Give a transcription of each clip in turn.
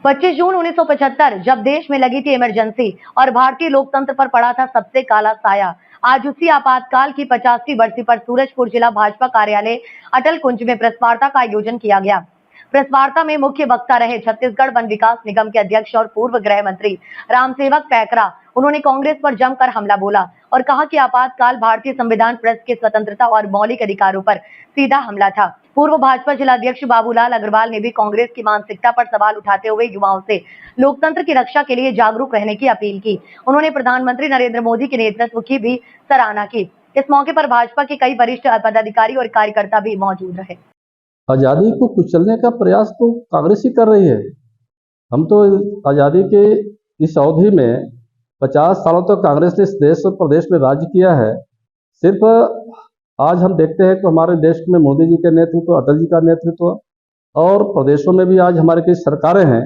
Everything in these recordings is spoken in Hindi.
25 जून 1975 जब देश में लगी थी इमरजेंसी और भारतीय लोकतंत्र पर पड़ा था सबसे काला साया, आज उसी आपातकाल की 50वीं बरसी पर सूरजपुर जिला भाजपा कार्यालय अटल कुंज में प्रेस वार्ता का आयोजन किया गया। प्रेस वार्ता में मुख्य वक्ता रहे छत्तीसगढ़ वन विकास निगम के अध्यक्ष और पूर्व गृह मंत्री रामसेवक पैकरा। उन्होंने कांग्रेस पर जमकर हमला बोला और कहा कि आपातकाल भारतीय संविधान, प्रेस की स्वतंत्रता और मौलिक अधिकारों पर सीधा हमला था। पूर्व भाजपा जिला अध्यक्ष बाबूलाल अग्रवाल ने भी कांग्रेस की मानसिकता पर सवाल उठाते हुए युवाओं से लोकतंत्र की रक्षा के लिए जागरूक रहने की अपील की। उन्होंने प्रधानमंत्री नरेंद्र मोदी के नेतृत्व की भी सराहना की। इस मौके पर भाजपा के कई वरिष्ठ पदाधिकारी और कार्यकर्ता भी मौजूद रहे। आजादी को कुचलने का प्रयास तो कांग्रेस ही कर रही है। हम तो आजादी के इस अवधि में 50 सालों तक कांग्रेस ने इस देश और प्रदेश में राज्य किया है। सिर्फ आज हम देखते हैं कि हमारे देश में मोदी जी के नेतृत्व, अटल जी का नेतृत्व और प्रदेशों में भी आज हमारे कई सरकारें हैं,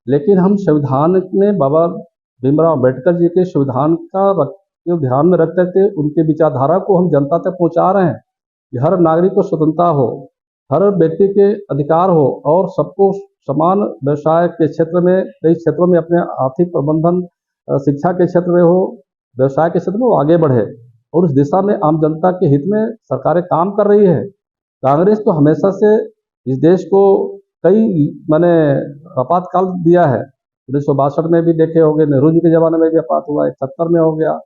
लेकिन हम संविधान में बाबा भीमराव अम्बेडकर जी के संविधान का ध्यान में रखते थे, उनके विचारधारा को हम जनता तक पहुंचा रहे हैं कि हर नागरिक को स्वतंत्रता हो, हर व्यक्ति के अधिकार हो और सबको समान व्यवसाय के क्षेत्र में, कई क्षेत्रों में अपने आर्थिक प्रबंधन, शिक्षा के क्षेत्र में हो, व्यवसाय के क्षेत्र में वो आगे बढ़े और उस दिशा में आम जनता के हित में सरकारें काम कर रही है। कांग्रेस तो हमेशा से इस देश को कई आपातकाल दिया है। 1962 में भी देखे होंगे, नेहरू जी के जमाने में भी आपात हुआ, 71 में हो गया,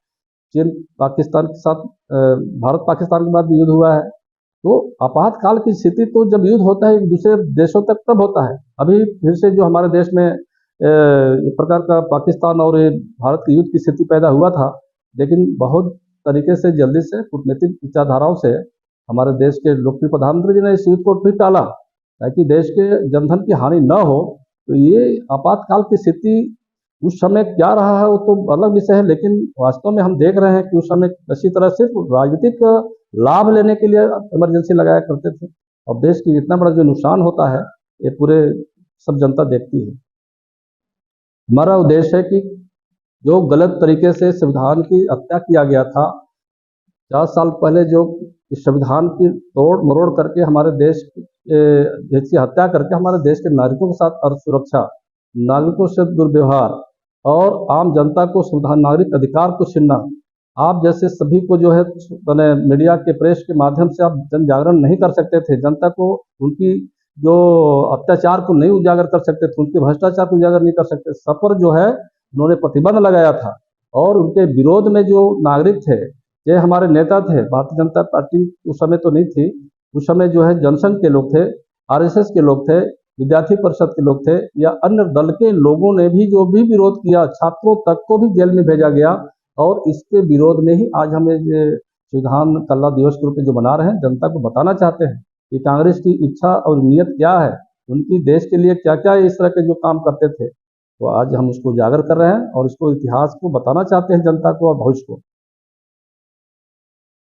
चीन पाकिस्तान के साथ भारत पाकिस्तान के बाद भी युद्ध हुआ है। तो आपातकाल की स्थिति तो जब युद्ध होता है एक दूसरे देशों तक तब होता है। अभी फिर से जो हमारे देश में एक प्रकार का पाकिस्तान और भारत के युद्ध की स्थिति पैदा हुआ था, लेकिन बहुत तरीके से जल्दी से कूटनीतिक विचारधाराओं से हमारे देश के लोकप्रिय प्रधानमंत्री जी ने इस युद्ध को फिर टाला ताकि देश के जनधन की हानि न हो। तो ये आपातकाल की स्थिति उस समय क्या रहा है वो तो अलग विषय है, लेकिन वास्तव में हम देख रहे हैं कि उस समय किसी तरह सिर्फ राजनीतिक लाभ लेने के लिए इमरजेंसी लगाया करते थे और देश की इतना बड़ा जो नुकसान होता है ये पूरे सब जनता देखती है। हमारा उद्देश्य है कि जो गलत तरीके से संविधान की हत्या किया गया था 50 साल पहले, जो इस संविधान की तोड़ मरोड़ करके हमारे देश की हत्या करके हमारे देश के नागरिकों के साथ असुरक्षा, नागरिकों से दुर्व्यवहार और आम जनता को संविधान नागरिक अधिकार को छीनना, आप जैसे सभी को जो है मीडिया के प्रेस के माध्यम से आप जन जागरण नहीं कर सकते थे, जनता को उनकी जो अत्याचार को नहीं उजागर कर सकते थे, उनके भ्रष्टाचार को उजागर नहीं कर सकते। सब पर जो है उन्होंने प्रतिबंध लगाया था और उनके विरोध में जो नागरिक थे, ये हमारे नेता थे, भारतीय जनता पार्टी उस समय तो नहीं थी, उस समय जो है जनसंघ के लोग थे, आरएसएस के लोग थे, विद्यार्थी परिषद के लोग थे या अन्य दल के लोगों ने भी जो भी विरोध किया, छात्रों तक को भी जेल में भेजा गया और इसके विरोध में ही आज हम संविधान कला दिवस के रूप में जो मना रहे हैं, जनता को बताना चाहते हैं कि कांग्रेस की इच्छा और नियत क्या है, उनकी देश के लिए क्या क्या इस तरह के जो काम करते थे, तो आज हम उसको उजागर कर रहे हैं और इसको इतिहास को बताना चाहते हैं जनता को और भविष्य को।